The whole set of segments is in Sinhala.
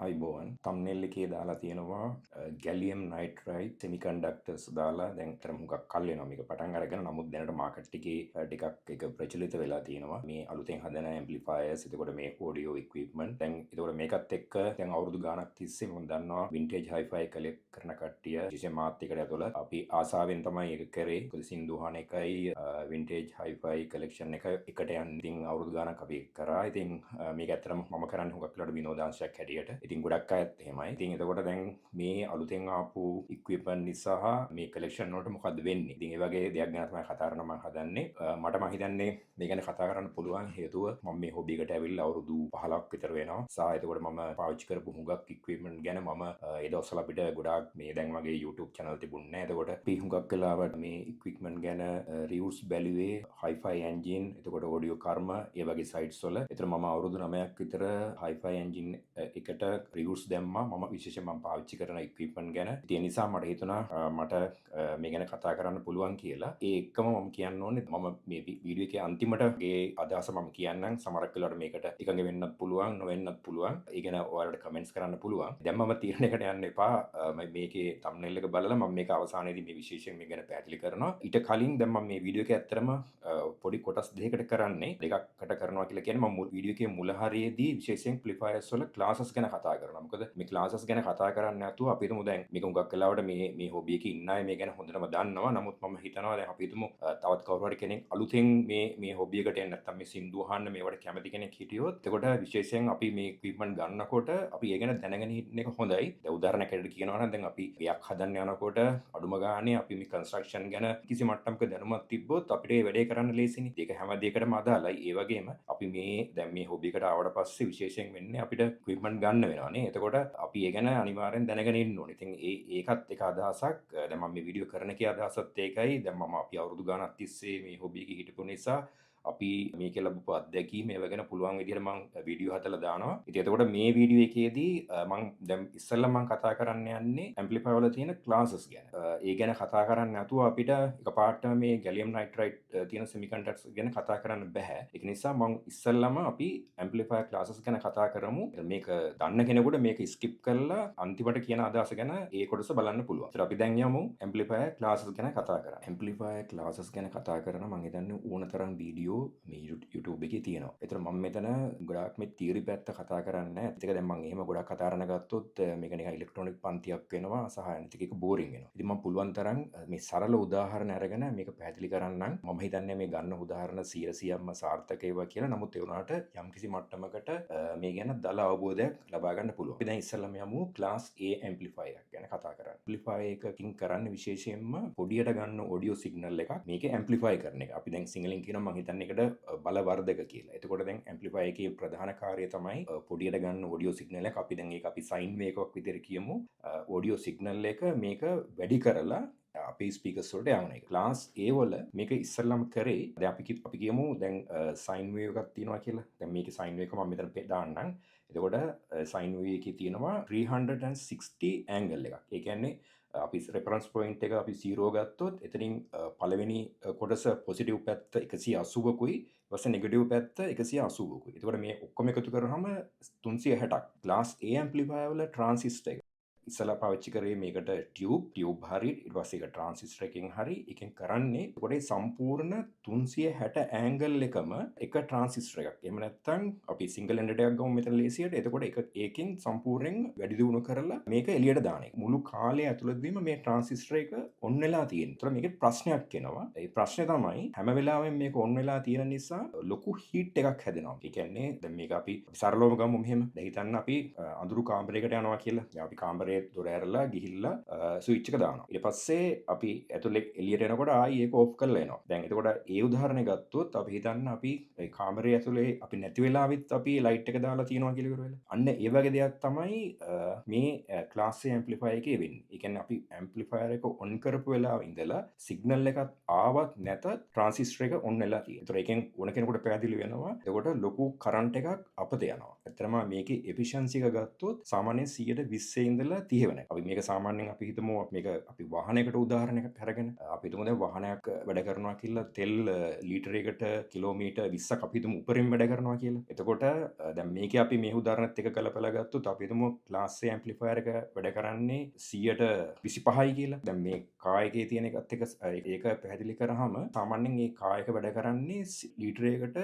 අයිබෝන් තම්නෙල් එකේ දාලා තියෙනවා ගැලියම් නයිට්‍රයිඩ් සෙමිකන්ඩක්ටර්ස් දාලා දැන් අතර මුගක් කල් වෙනවා මේක පටන් අරගෙන නමුත් දැනට මාකට් එකේ ටිකක් එක ප්‍රචලිත වෙලා තියෙනවා මේ අලුතෙන් හදන ඇම්ප්ලිෆයර්ස් එතකොට මේ ඔඩියෝ ඉක්විප්මන්ට් දැන් එතකොට මේකත් එක්ක දැන් අවුරුදු ගාණක් තිස්සේ මම දන්නවා වින්ටේජ් හයිෆයි කලෙක්ට් කරන කට්ටිය විශේෂයෙන් මාත් එකට ඇතුළත් අපි ආසාවෙන් තමයි ඒක කරේ මොකද සින්දුහාන එකයි වින්ටේජ් හයිෆයි කලෙක්ෂන් එක එකට යන්න ඉතින් අවුරුදු ගාණක් අපි කරා ඉතින් මේක ඇත්තටම මම කරන්නේ හුඟක් වෙලාවට විනෝදාංශයක් හැටියට ඉතින් ගොඩක් අයත් එහෙමයි. ඉතින් එතකොට දැන් මේ අලුතෙන් ආපු ඉක්විප්මන්ට් නිසා මේ කලෙක්ෂන් වලට මොකද්ද වෙන්නේ? ඉතින් ඒ වගේ දෙයක් ගැන තමයි කතා කරන්න මම හදන්නේ. මට මම හිතන්නේ මේ ගැන කතා කරන්න පුළුවන් හේතුව මම මේ හොබි එකට ඇවිල්ලා අවුරුදු 15ක් විතර වෙනවා. සහ එතකොට මම පාවිච්චි කරපු හුඟක් ඉක්විප්මන්ට් ගැන මම ඒ දවස්වල අපිට ගොඩාක් මේ දැන් වගේ YouTube channel තිබුණේ නැහැ. එතකොට අපි හුඟක් වෙලාවට මේ ඉක්විප්මන්ට් ගැන රිව්ස් බැලුවේ Hi-Fi Engine, එතකොට Audio Karma ඒ වගේ sites වල. ඒතර මම අවුරුදු 9ක් විතර Hi-Fi Engine එකට රිව්ස් දැම්මා මම විශේෂයෙන් මම පාවිච්චි කරන ඉක්විප්මන්ට් ගැන. ඒ නිසා මට හිතුණා මට මේ ගැන කතා කරන්න පුළුවන් කියලා. ඒ එක්කම මම කියන්න ඕනේ මම මේ වීඩියෝ එකේ අන්තිමට ගේ අදහස මම කියන්නම්. සමහරක් වෙලාවට මේකට එකඟ වෙන්නත් පුළුවන්, නොවෙන්නත් පුළුවන්. ඒ ගැන ඔයාලට කමෙන්ට්ස් කරන්න පුළුවන්. දැන් මම තීරණයකට යන්න එපා. මේකේ thumbnail එක බලලා මම මේක අවසානයේදී මේ විශේෂයෙන් මේ ගැන පැහැදිලි කරනවා. ඊට කලින් දැන් මම මේ වීඩියෝ එක ඇත්තටම පොඩි කොටස් දෙකකට කරන්නේ. දෙකකට කරනවා කියලා කියන්නේ මම වීඩියෝ එකේ මුල හරියේදී විශේෂයෙන් ඇම්ප්ලිෆයර්ස් වල ක්ලාසස් ගැන කතා කරනවා. මොකද මේ ක්ලාසස් ගැන කතා කරන්නේ නැතුව අපි හිතමු දැන් මේක හුඟක් වෙලාවට මේ හොබි එකේ ඉන්න අය මේ ගැන හොඳටම දන්නවා. නමුත් මම හිතනවා දැන් අපි හිතමු තවත් කවුරු හරි කෙනෙක් අලුතෙන් මේ හොබි එකට එන්න නැත්නම් මේ සින්දු අහන්න මේවට කැමති කෙනෙක් හිටියොත් එතකොට විශේෂයෙන් අපි මේ ඉක්විප්මන්ට් ගන්නකොට අපි ඒ ගැන දැනගෙන ඉන්න එක හොඳයි. දැන් උදාහරණයක් ඇරෙන්න කියනවා නම් දැන් අපි ගයක් හදන්න යනකොට අඩුම ගානේ අපි මේ කන්ස්ට්‍රක්ෂන් ගැන කිසි මට්ටමක දැනුමක් තිබ්බොත් අපිට ඒ වැඩේ කරන්න ලේසියි. ඒක හැම දෙයකටම අදාළයි. ඒ වගේම අපි මේ දැන් මේ හොබි එකට ආවට පස්සේ විශේෂයෙන් වෙන්නේ අපිට ඉක්විප්මන්ට් ගන්න වෙනවානේ. එතකොට අපි ඒ ගැන අනිවාර්යෙන් දැනගෙන ඉන්න ඕනේ. ඉතින් ඒකත් එක අදහසක්. දැන් මම මේ වීඩියෝ කරන කී අදහසත් ඒකයි. දැන් මම අපි අවුරුදු ගාණක් තිස්සේ මේ හොබි එකේ හිටපු නිසා අපි මේකේ ලැබපු අත්දැකීම් ඒව ගැන පුළුවන් විදිහට මම වීඩියෝ හදලා දානවා. ඉතින් එතකොට මේ වීඩියෝ එකේදී මම දැන් ඉස්සෙල්ලා මම කතා කරන්න යන්නේ ඇම්ප්ලිෆයර් වල තියෙන ක්ලාසස් ගැන. ඒ ගැන කතා කරන්නේ නැතුව අපිට එකපාරටම මේ ගැලියම් නයිට්‍රයිඩ් තියෙන සෙමිකන්ඩක්ටර්ස් ගැන කතා කරන්න බෑ. ඒක නිසා මම ඉස්සෙල්ලාම අපි ඇම්ප්ලිෆයර් ක්ලාසස් ගැන කතා කරමු. මේක දන්න කෙනෙකුට මේක ස්කිප් කරලා අන්තිමට කියන අදහස ගැන ඒ කොටස බලන්න පුළුවන්. ඒත් අපි දැන් යමු ඇම්ප්ලිෆයර් ක්ලාසස් ගැන කතා කරන්න. ඇම්ප්ලිෆයර් ක්ලාසස් ගැන කතා කරන මම හිතන්නේ ඕනතරම් වීඩියෝ මේ YouTube එකේ තියෙනවා. ඒතර මම මෙතන ගොඩාක් මේ තියරි පැත්ත කතා කරන්නේ නැහැ. ඒක දැන් මම එහෙම ගොඩක් කතා කරන ගත්තොත් මේක නිකන් ඉලෙක්ට්‍රොනික පන්තියක් වෙනවා සහ අනිත් එක බෝරින් වෙනවා. ඉතින් මම පුළුවන් තරම් මේ සරල උදාහරණ අරගෙන මේක පැහැදිලි කරන්නම්. මම හිතන්නේ මේ ගන්න උදාහරණ 100%ක්ම සාර්ථක ඒවා කියලා. නමුත් ඒ වුණාට යම්කිසි මට්ටමකට මේ ගැන දල අවබෝධයක් ලබා ගන්න පුළුවන්. අපි දැන් ඉස්සෙල්ලාම යමු ක්ලාස් A ඇම්ප්ලිෆයර් ගැන කතා කරන්න. ඇම්ප්ලිෆයර් එකකින් කරන්නේ විශේෂයෙන්ම පොඩියට ගන්න ඔඩියෝ සිග්නල් එකක් මේක ඇම්ප්ලිෆයි කරන එක. අපි දැන් සිංහලෙන් කියනවා මම හිතන්නේ ඒකට බලවර්ධක කියලා. එතකොට දැන් ඇම්ප්ලිෆයර් එකේ ප්‍රධාන කාර්යය තමයි පොඩියට ගන්න ඔඩියෝ සිග්නල් එක. අපි දැන් ඒක අපි සයින් වේව් එකක් විදිහට කියමු. ඔඩියෝ සිග්නල් එක මේක වැඩි කරලා අපේ ස්පීකර්ස් වලට යවන එක. ක්ලාස් A වල මේක ඉස්සෙල්ලාම කරේ දැන් අපි කියමු දැන් සයින් වේව් එකක් තියෙනවා කියලා. දැන් මේකේ සයින් වේව් එක මම මෙතන දාන්නම්. එතකොට සයින් වේව් එකේ තියෙනවා 360 ඇන්ගල් එකක්. ඒ කියන්නේ අපි රෙෆරන්ස් පොයින්ට් එක අපි 0 ගත්තොත් එතනින් පළවෙනි කොටස පොසිටිව් පැත්ත 180කුයි ඊට පස්සේ නෙගටිව් පැත්ත 180කුයි. එතකොට මේ ඔක්කොම එකතු කරාම 360ක්. ක්ලාස් A ඇම්ප්ලිෆයර් වල ට්‍රාන්සිස්ටර් එක ඉස්සලා පාවිච්චි කරේ මේකට ටියුබ් හරි ඊට පස්සේ ඒක ට්‍රාන්සිස්ටර් එකකින් හරි එකෙන් කරන්නේ එතකොට මේ සම්පූර්ණ 360 ඇන්ගල් එකම එක ට්‍රාන්සිස්ටර් එකක්. එහෙම නැත්නම් අපි සිංගල් එන්ඩඩ් එකක් ගමු මෙතන ලේසියට. එතකොට ඒකෙන් සම්පූර්ණයෙන් වැඩි දියුණු කරලා මේක එළියට දාන එක. මුළු කාලය ඇතුළතදීම මේ ට්‍රාන්සිස්ටර් එක ඔන් වෙලා තියෙනවා. ඒතර මේකේ ප්‍රශ්නයක් එනවා. ඒ ප්‍රශ්නේ තමයි හැම වෙලාවෙම මේක ඔන් වෙලා තියෙන නිසා ලොකු හීට් එකක් හැදෙනවා. ඒ කියන්නේ දැන් මේක අපි සරලවම ගමු මෙහෙම. දැන් හිතන්න අපි අඳුරු කාමරයකට යනවා කියලා. දැන් අපි කාමරේ දොර ඇරලා ගිහිල්ලා ස්විච් එක දානවා. ඊට පස්සේ අපි ඇතුලේ එළියට එනකොට ආයි ඒක ඕෆ් කරලා එනවා. දැන් එතකොට ඒ උදාහරණය ගත්තොත් අපි හිතන්න අපි ඒ කාමරේ ඇතුලේ අපි නැති වෙලාවෙත් අපි ලයිට් එක දාලා තියනවා කියලා ඉවර වෙලා. අන්න ඒ වගේ දෙයක් තමයි මේ ක්ලාස් A ඇම්ප්ලිෆයර් එකේ වෙන්නේ. ඒ කියන්නේ අපි ඇම්ප්ලිෆයර් එක ඔන් කරපු වෙලාව ඉඳලා සිග්නල් එකක් ආවත් නැතත් ට්‍රාන්සිස්ටර් එක ඔන් වෙලා තියෙනවා. ඒතර ඒකෙන් ඕන කෙනෙකුට පැහැදිලි වෙනවා. එතකොට ලොකු කරන්ට් එකක් අපත යනවා. ඇත්තටම මේකේ එෆිෂියන්සි එක ගත්තොත් සාමාන්‍යයෙන් 120 ඉඳලා 30 වෙනකම්. අපි මේක සාමාන්‍යයෙන් අපි හිතමු මේක අපි වාහනයකට උදාහරණයක් අරගෙන අපි හිතමු දැන් වාහනයක් වැඩ කරනවා කියලා තෙල් ලීටරයකට කිලෝමීටර් 20ක් අපි හිතමු උඩරින් වැඩ කරනවා කියලා. එතකොට දැන් මේකේ අපි මේ උදාහරණෙත් එක කළපලා ගත්තොත් අපි හිතමු ක්ලාස් A ඇම්ප්ලිෆයර් එක වැඩ කරන්නේ 125යි කියලා. දැන් මේ කායකයේ තියෙන එකත් එක ඒක පැහැදිලි කරාම සාමාන්‍යයෙන් මේ කායක වැඩ කරන්නේ ලීටරයකට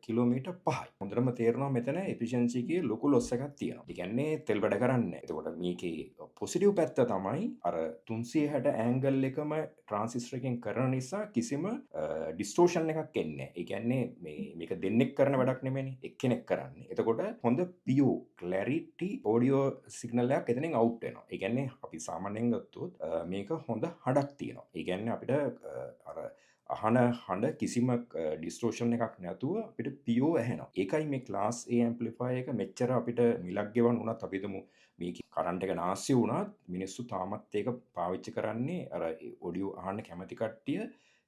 කිලෝමීටර් 5යි. හොඳටම තේරෙනවා මෙතන එෆිෂියන්සි එකේ ලොකු ලොස් එකක් තියෙනවා. ඒ කියන්නේ තෙල් වැඩ කරන්නේ. එතකොට මේකේ පොසිටිව් පැත්ත තමයි අර 360 ඇන්ගල් එකම ට්‍රාන්සිස්ටර් එකෙන් කරන නිසා කිසිම ඩිස්ටෝෂන් එකක් එන්නේ නැහැ. ඒ කියන්නේ මේක දෙන්නෙක් කරන වැඩක් නෙමෙයිනේ. එක්කෙනෙක් කරන්නේ. එතකොට හොඳ pure clarity audio සිග්නල් එකක් එතනින් අවුට් වෙනවා. ඒ කියන්නේ අපි සාමාන්‍යයෙන් ගත්තොත් මේක හොඳ හඩක් තියෙනවා. ඒ කියන්නේ අපිට අර අහන හඬ කිසිම ඩිස්ටෝෂන් එකක් නැතුව අපිට පියෝ ඇහෙනවා. ඒකයි මේ ක්ලාස් A ඇම්ප්ලිෆයර් එක මෙච්චර අපිට මිලක් ගෙවන්න උනත් අපි හිතමු මේකේ කරන්ට් එක නාස්ති වුණත් මිනිස්සු තාමත් ඒක පාවිච්චි කරන්නේ අර ඔඩියෝ අහන්න කැමති කට්ටිය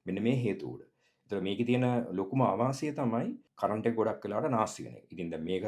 මෙන්න මේ හේතුව උඩ. ඒතර මේකේ තියෙන ලොකුම අවාසිය තමයි කරන්ට් එක ගොඩක් වෙලාවට නාස්ති වෙන එක. ඉතින් දැන් මේක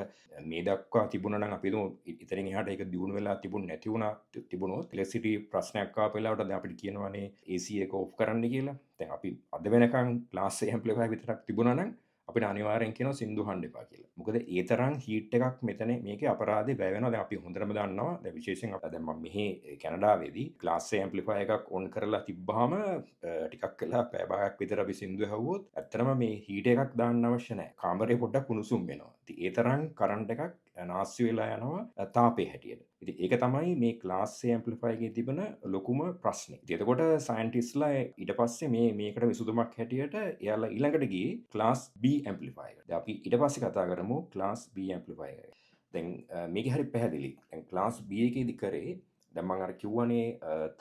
මේ දක්වා තිබුණා නම් අපි හිතමු ඉතින් එහාට ඒක දියුණු වෙලා තිබුණ නැති වුණා තිබුණොත් ඉලෙක්ට්‍රිසිටි ප්‍රශ්නයක් ආපු වෙලාවට දැන් අපිට කියනවානේ AC එක ඔෆ් කරන්න කියලා. දැන් අපි අද වෙනකන් ක්ලාස් A ඇම්ප්ලිෆයර් විතරක් තිබුණා නම් අපිට අනිවාර්යෙන් කියනවා සින්දු අහන්න එපා කියලා. මොකද ඒ තරම් හීට් එකක් මෙතන මේකේ අපරාධේ වැය වෙනවා. දැන් අපි හොඳටම දන්නවා. දැන් විශේෂයෙන් දැන් මම මෙහි කැනඩාවේදී ක්ලාස් A ඇම්ප්ලිෆයර් එකක් ඔන් කරලා තිබ්බහම ටිකක් වෙලා පැය භාගයක් විතර අපි සින්දු ඇහුවොත් ඇත්තටම මේ හීට් එකක් දාන්න අවශ්‍ය නැහැ. කාමරේ පොඩ්ඩක් උණුසුම් වෙනවා. ඉතින් ඒ තරම් කරන්ට් එකක් නාස්ති වෙලා යනවා තාපේ හැටියට. ඉතින් ඒක තමයි මේ ක්ලාස් A ඇම්ප්ලිෆයර් එකේ තිබෙන ලොකුම ප්‍රශ්නේ. ඉතින් එතකොට සයන්ටිස්ට්ලා ඊට පස්සේ මේකට විසඳුමක් හැටියට එයාලා ඊළඟට ගියේ ක්ලාස් B ඇම්ප්ලිෆයර් එක. දැන් අපි ඊට පස්සේ කතා කරමු ක්ලාස් B ඇම්ප්ලිෆයර් එක. දැන් මේක හරි පැහැදිලි. දැන් ක්ලාස් B එකේදී කරේ දැන් මම අර කිව්වනේ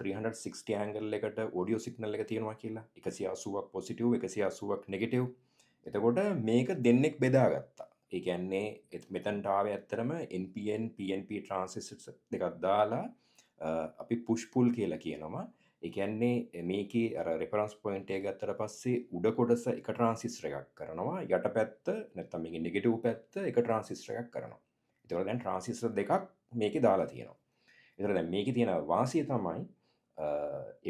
360 ඇන්ගල් එකට ඔඩියෝ සිග්නල් එක තියෙනවා කියලා. 180ක් පොසිටිව් 180ක් නෙගටිව්. එතකොට මේක දෙන්නෙක් බෙදාගත්තා. ඒ කියන්නේ මෙතනට ආවේ ඇත්තටම NPN PNP ට්‍රාන්සිස්ටර් දෙකක් දාලා අපි පුෂ් පුල් කියලා කියනවා. ඒ කියන්නේ මේකේ අර රෙෆරන්ස් පොයින්ට් එක ගත්තට පස්සේ උඩ කොටස එක ට්‍රාන්සිස්ටර් එකක් කරනවා. යට පැත්ත නැත්නම් මේකේ නෙගටිව් පැත්ත එක ට්‍රාන්සිස්ටර් එකක් කරනවා. ඒතකොට දැන් ට්‍රාන්සිස්ටර් දෙකක් මේකේ දාලා තියෙනවා. ඒතකොට දැන් මේකේ තියෙන වාසිය තමයි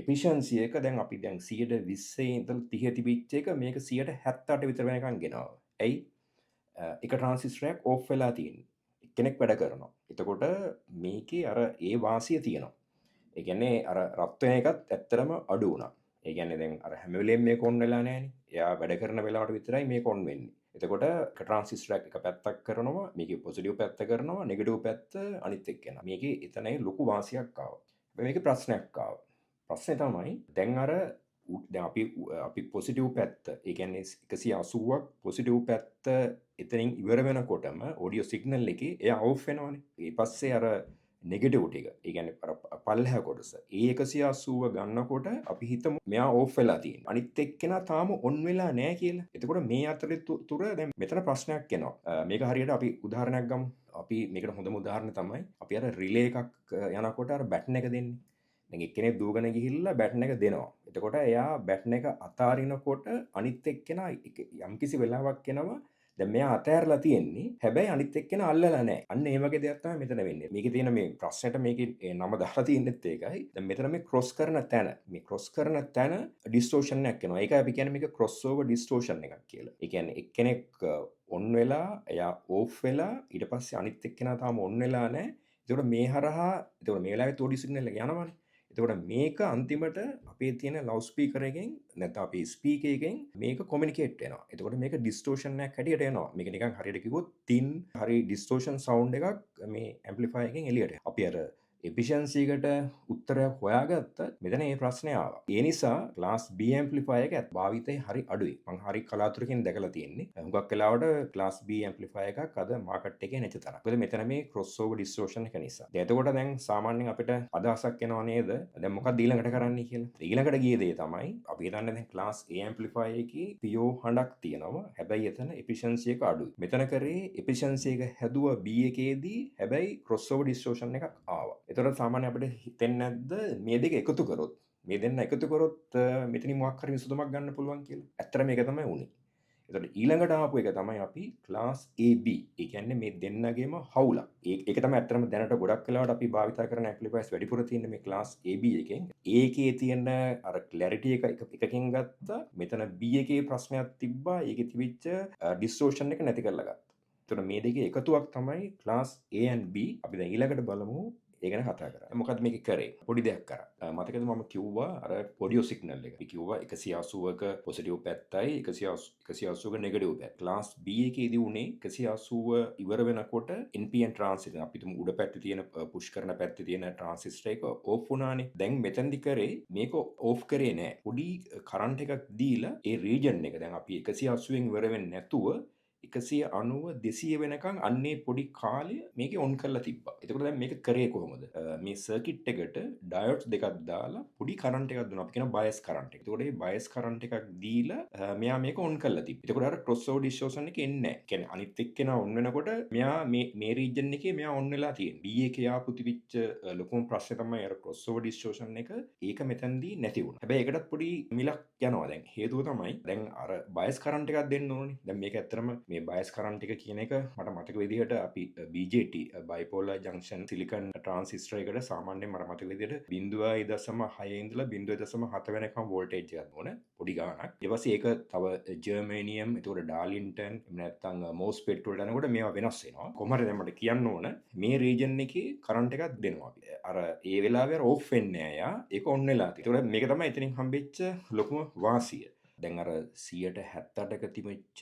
එෆිෂන්සි එක දැන් අපි දැන් 120 ඉඳලා 30 තිබිච්ච එක මේක 178 විතර වෙනකන් ගෙනවා. ඇයි? එක ට්‍රාන්සිස්ටරයක් ඕෆ් වෙලා තියෙන්නේ. එක්කෙනෙක් වැඩ කරනවා. එතකොට මේකේ අර ඒ වාසිය තියෙනවා. ඒ කියන්නේ අර රත් වෙන එකත් ඇත්තටම අඩු වුණා. ඒ කියන්නේ දැන් අර හැම වෙලෙම මේක ඔන් වෙලා නැහැනේ. එයා වැඩ කරන වෙලාවට විතරයි මේක ඔන් වෙන්නේ. එතකොට එක ට්‍රාන්සිස්ටරයක් එක පැත්තක් කරනවා, මේකේ පොසිටිව් පැත්ත කරනවා, නෙගටිව් පැත්ත අනිත් එක්ක යනවා. මේකේ එතනයි ලොකු වාසියක් ආවා. හැබැයි මේකේ ප්‍රශ්නයක් ආවා. ප්‍රශ්නේ තමයි දැන් අර දැන් අපි පොසිටිව් පැත්ත ඒ කියන්නේ 180ක් පොසිටිව් පැත්ත එතනින් ඉවර වෙනකොටම ඔඩියෝ සිග්නල් එකේ එයා ඔෆ් වෙනවනේ. ඊට පස්සේ අර නෙගටිව් ටික ඒ කියන්නේ පල්ලෙහා කොටස ඒ 180 ගන්නකොට අපි හිතමු මෙයා ඔෆ් වෙලා තියෙනවා. අනිත් එක්කෙනා තාම ඔන් වෙලා නැහැ කියලා. එතකොට මේ අතරේ තුර දැන් මෙතන ප්‍රශ්නයක් එනවා. මේක හරියට අපි උදාහරණයක් ගමු. අපි මේකට හොඳම උදාහරණය තමයි අපි අර රිලේ එකක් යනකොට අර බැටන් එක දෙන්නේ. දැන් එක්කෙනෙක් දුවගෙන ගිහිල්ලා බැටන් එක දෙනවා. එතකොට එයා බැටන් එක අතාරිනකොට අනිත් එක්කෙනා යම්කිසි වෙලාවක් එනවා දැන් මෙයා අතෑරලා තියෙන්නේ. හැබැයි අනිත් එක්කෙනා අල්ලලා නැහැ. අන්න ඒ වගේ දෙයක් තමයි මෙතන වෙන්නේ. මේකේ තියෙන මේ ප්‍රශ්නෙට මේකේ නම දාලා තියෙන්නෙත් ඒකයි. දැන් මෙතන මේ ක්‍රොස් කරන තැන ඩිස්ටෝෂන් එකක් එනවා. ඒකයි අපි කියන්නේ මේක ක්‍රොස් ඕවර් ඩිස්ටෝෂන් එකක් කියලා. ඒ කියන්නේ එක්කෙනෙක් ඔන් වෙලා එයා ඕෆ් වෙලා ඊට පස්සේ අනිත් එක්කෙනා තාම ඔන් වෙලා නැහැ. ඒතකොට මේ හරහා ඒතකොට මේ වෙලාවේ ඔඩියෝ සිග්නල් එක යනවනේ. එතකොට මේක අන්තිමට අපේ තියෙන ලවුඩ් ස්පීකර් එකෙන් නැත්නම් අපේ ස්පීකර් එකෙන් මේක කොමියුනිකේට් වෙනවා. එතකොට මේක ඩිස්ටෝෂන් එකක් හැටියට එනවා. මේක නිකන් හරියට කිව්වොත් තින් හරි ඩිස්ටෝෂන් සවුන්ඩ් එකක් මේ ඇම්ප්ලිෆයර් එකෙන් එළියට එනවා. අපි අර එෆිෂන්සි එකට උත්තරයක් හොයාගත්ත මෙතන මේ ප්‍රශ්නේ ආවා. ඒ නිසා ක්ලාස් B ඇම්ප්ලිෆයර් එක භාවිතය හරි අඩුයි. මම හරි කලාතුරකින් දැකලා තියෙන්නේ. හුඟක් වෙලාවට ක්ලාස් B ඇම්ප්ලිෆයර් එකක් අද මාකට් එකේ නැති තරම්. මොකද මෙතන මේ ක්‍රොස් ඕවර් ඩිස්ටෝෂන් එක නිසා. එතකොට දැන් සාමාන්‍යයෙන් අපිට අදහසක් එනවා නේද? දැන් මොකක්ද ඊළඟට කරන්නේ කියලා. ඊළඟට ගිය දේ තමයි අපි හිතන්නේ දැන් ක්ලාස් A ඇම්ප්ලිෆයර් එකේ පියෝ හඬක් තියෙනවා. හැබැයි එතන එෆිෂන්සි එක අඩුයි. මෙතන කරේ එෆිෂන්සි එක හැදුවා B එකේදී හැබැයි ක්‍රොස් ඕවර් ඩිස්ටෝෂන් එකක් ආවා. එතකොට සාමාන්‍ය අපිට හිතෙන්නේ නැද්ද මේ දෙක එකතු කරොත් මේ දෙන්න එකතු කරොත් මෙතනින් මොකක් හරි විසඳුමක් ගන්න පුළුවන් කියලා. ඇත්තට මේක තමයි උනේ. එතකොට ඊළඟට ආපු එක තමයි අපි ක්ලාස් AB. ඒ කියන්නේ මේ දෙන්නගේම හවුලක්. ඒක තමයි ඇත්තටම දැනට ගොඩක් වෙලාවට අපි භාවිත කරන ඇම්ප්ලිෆයර්ස් වැඩිපුර තියෙන්නේ මේ ක්ලාස් AB එකෙන්. ඒකේ තියෙන අර ක්ලැරිටි එකකින් ගත්තා. මෙතන B එකේ ප්‍රශ්නයක් තිබ්බා. ඒකේ තිබිච්ච ඩිස්ටෝෂන් එක නැති කරලා ගත්තා. එතකොට මේ දෙකේ එකතුවක් තමයි ක්ලාස් A and B. අපි දැන් ඊළඟට බලමු ඒ ගැන කතා කරා. මොකද මේක කරේ? පොඩි දෙයක් කරා. මතකද මම කිව්වා අර ඔඩියෝ සිග්නල් එක. අපි කිව්වා 180ක පොසිටිව් පැත්තයි 180ක නෙගටිව් පැත්ත. ක්ලාස් B එකේදී උනේ 180 ඉවර වෙනකොට NPN ट्रांजिस्टर අපි තුමු උඩ පැත්තේ තියෙන පුෂ් කරන පැත්තේ තියෙන ट्रांजिस्टर එක ඕෆ් වුණානේ. දැන් මෙතෙන්දි කරේ මේක ඕෆ් කරේ නෑ. පොඩි කරන්ට් එකක් දීලා ඒ රීජන් එක දැන් අපි 180න් ඉවර වෙන්නේ නැතුව 190 200 වෙනකන් අන්නේ පොඩි කාලය මේකේ ඔන් කරලා තිබ්බා. එතකොට දැන් මේක කරේ කොහොමද? මේ සර්කිට් එකට ඩයොඩ්ස් දෙකක් දාලා පොඩි කරන්ට් එකක් දුන්නා. අපි කියන බයස් කරන්ට් එක. එතකොට මේ බයස් කරන්ට් එකක් දීලා මෙයා මේක ඔන් කරලා තිබ්බා. එතකොට අර ක්‍රොස් ඕවර් ඩිස්ටෝෂන් එක එන්නේ නැහැ. කියන්නේ අනිත් එක්කෙනා ඔන් වෙනකොට මෙයා මේ රීජන් එකේ මෙයා ඔන් වෙලා තියෙනවා. B එකේ ආපු තිබිච්ච ලොකුම ප්‍රශ්නේ තමයි අර ක්‍රොස් ඕවර් ඩිස්ටෝෂන් එක. ඒක මෙතනදී නැති වුණා. හැබැයි ඒකටත් පොඩි මිලක් යනවා දැන්. හේතුව තමයි දැන් අර බයස් කරන්ට් එකක් දෙන්න ඕනේ. දැන් මේක ඇත්තටම මේ බයස් කරන්ට් එක කියන එක මට මතක විදිහට අපි BJT bipolar junction silicon transistor එකට සාමාන්‍යයෙන් මට මතක විදිහට 0.6 ඉඳලා 0.7 වෙනකම් වෝල්ටේජ් එකක් ඕන පොඩි ගාණක්. ඊට පස්සේ ඒක තව ජර්මේනියම් ඒතකොට ඩාර්ලින්ටන් එහෙම නැත්නම් මෝස්ෆෙට් වලට යනකොට මේවා වෙනස් වෙනවා. කොහොම හරි දැන් මට කියන්න ඕන මේ රීජන් එකේ කරන්ට් එකක් දෙනවා අපි. අර ඒ වෙලාවේ අර ඕෆ් වෙන්නේ නැහැ යා. ඒක ඔන් වෙලා තියෙනවා. ඒතකොට මේක තමයි එතනින් හම්බෙච්ච ලොකුම වාසිය. දැන් අර 178ක තිබෙච්ච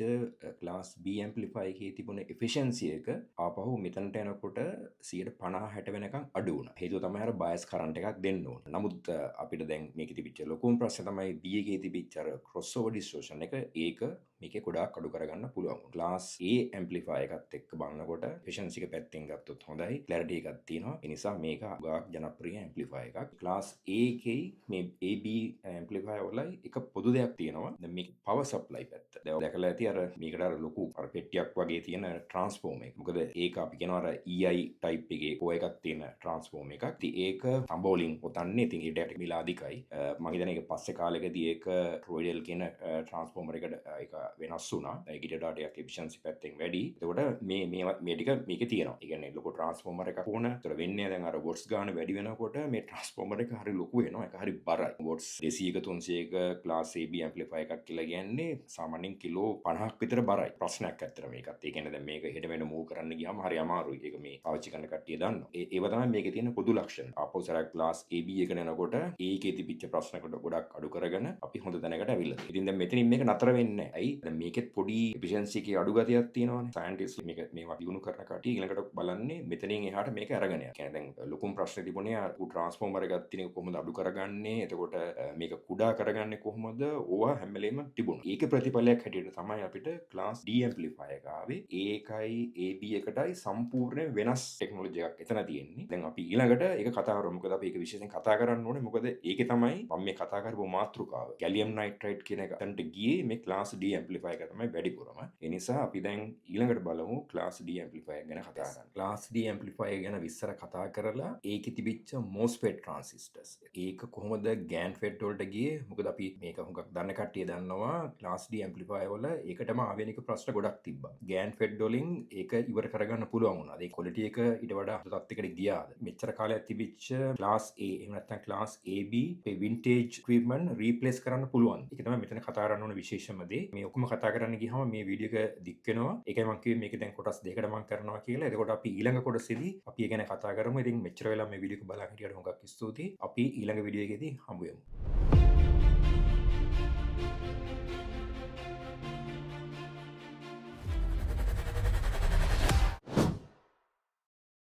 ක්ලාස් B ඇම්ප්ලිෆයර් එකේ තිබුණ එෆිෂියන්සි එක ආපහු මෙතනට එනකොට 150 60 වෙනකන් අඩු වුණා. හේතුව තමයි අර බයස් කරන්ට් එකක් දෙන්න ඕන. නමුත් අපිට දැන් මේකේ තිබිච්ච ලොකුම ප්‍රශ්නේ තමයි B එකේ තිබිච්ච අර ක්‍රොස් ඕවර් ඩිස්ටෝෂන් එක. ඒක මේකේ ගොඩාක් අඩු කරගන්න පුළුවන්. ක්ලාස් A ඇම්ප්ලිෆයර් එකත් එක්ක බලනකොට එෆිෂියන්සි එක පැත්තෙන් ගත්තොත් හොඳයි. ක්ලැරිටි එකක් තියෙනවා. ඒ නිසා මේක ගොඩාක් ජනප්‍රිය ඇම්ප්ලිෆයර් එකක්. ක්ලාස් A එකේ මේ AB ඇම්ප්ලිෆයර් වලයි එක පොදු දෙයක් තියෙනවා. මේ පවර් සප්ලයි පැත්ත. දැන් දැකලා ඇති අර මේකට අර ලොකු අර පෙට්ටියක් වගේ තියෙන ට්‍රාන්ස්ෆෝමර් එක. මොකද ඒක අපි කියනවා අර EI ටයිප් එකේ කො එකක් තියෙන ට්‍රාන්ස්ෆෝමර් එකක්. ඉතින් ඒක තඹෝලින් පොතන්නේ. ඉතින් ඊට මිල අධිකයි. මම හිතන්නේ ඒක පස්සේ කාලෙකදී ඒක රොයිඩල් කියන ට්‍රාන්ස්ෆෝමර් එකට ඒක වෙනස් වුණා. ඒකට වඩා ටිකක් එෆිෂියන්සි පැත්තෙන් වැඩි. ඒකට මේ ටික මේකේ තියෙනවා. ඒ කියන්නේ ලොකු ට්‍රාන්ස්ෆෝමර් එකක් ඕන. ඒතර වෙන්නේ දැන් අර වොට්ස් ගාන වැඩි වෙනකොට මේ ට්‍රාන්ස්ෆෝමර් එක හරි ලොකු වෙනවා. ඒක හරි බරයි. වොට්ස් 200ක 300ක ක්ලාස් AB ඇම්ප්ලිෆයර් එකක් කියලා කියන්නේ සාමාන්‍යයෙන් කිලෝ 50ක් විතර බරයි. ප්‍රශ්නයක් ඇත්තට මේකත්. ඒ කියන්නේ දැන් මේක හෙට වෙන මූව් කරන්න ගියාම හරි අමාරුයි. ඒක මේ පාවිච්චි කරන කට්ටිය දන්නවා. ඒව තමයි මේකේ තියෙන පොදු ලක්ෂණ. ආපෝසර ක්ලාස් AB එක යනකොට ඒකේ තිබිච්ච ප්‍රශ්නකට ගොඩක් අඩු කරගෙන අපි හොඳ තැනකට ඇවිල්ලා තියෙනවා. ඉතින් දැන් මෙතනින් මේක නතර වෙන්නේ නැහැ. ඇයි? දැන් මේකෙත් පොඩි එෆිෂියන්සි එකේ අඩු ගතියක් තියෙනවානේ. සයන්ටිස්ට් මේක මේවා දිනු කරන කට්ටිය ඊළඟට බලන්නේ මෙතනින් එහාට මේක අරගෙන යනවා. කියන්නේ දැන් ලොකුම ප්‍රශ්නේ තිබුණේ අර ට්‍රාන්ස්ෆෝමර් එකක් තියෙන කොහොමද අඩු කරගන්නේ? එතකොට මේක කුඩා කරගන්නේ කොහොමද? ඕවා හැම වෙලේම තිබුණා. ඒක ප්‍රතිඵලයක් හැටියට තමයි අපිට ක්ලාස් D ඇම්ප්ලිෆයර් එක ආවේ. ඒකයි AB එකටයි සම්පූර්ණ වෙනස් ටෙක්නොලොජි එකක් එතන තියෙන්නේ. දැන් අපි ඊළඟට ඒක කතා කරමු. මොකද අපි ඒක විශේෂයෙන් කතා කරන්න ඕනේ. මොකද ඒකේ තමයි මම මේ කතා කරපු මාතෘකාව. ගැලියම් නයිට්‍රයිඩ් කියන එකකට ගියේ මේ ක්ලාස් D ඇම්ප්ලිෆයර් එක තමයි වැඩිපුරම. ඒ නිසා අපි දැන් ඊළඟට බලමු ක්ලාස් D ඇම්ප්ලිෆයර් ගැන කතා කරන්න. ක්ලාස් D ඇම්ප්ලිෆයර් ගැන විස්තර කතා කරලා ඒකේ තිබිච්ච MOSFET transistors. ඒක කොහොමද GaN FET වලට ගියේ? මොකද අපි මේක හුඟක් දන්න කට්ටිය දන්නවා ක්ලාස් D ඇම්ප්ලිෆයර් වල ඒකටම ආවේනික ප්‍රශ්න ගොඩක් තිබ්බා. GaN FET වලින් ඒක ඉවර කරගන්න පුළුවන් වුණා. ඒ ක්වොලිටි එක ඊට වඩා හොඳ තත්යකට ගියාද? මෙච්චර කාලයක් තිබිච්ච ක්ලාස් A එහෙම නැත්නම් ක්ලාස් AB මේ වින්ටේජ් ඉක්විප්මන්ට් රීප්ලේස් කරන්න පුළුවන්. ඒක තමයි මෙතන කතා කරන්න ඕන විශේෂම දේ. මේ ඔක්කොම කතා කරන්න ගියාම මේ වීඩියෝ එක දික් වෙනවා. ඒකයි මම කිව්වේ මේක දැන් කොටස් දෙකකට මම කරනවා කියලා. එතකොට අපි ඊළඟ කොටසේදී අපි ඒ ගැන කතා කරමු. ඉතින් මෙච්චර වෙලා මේ වීඩියෝ එක බලන් හිටියට හුඟක් ස්තුතියි. අපි ඊළඟ වීඩියෝ එකේදී හමු වෙමු.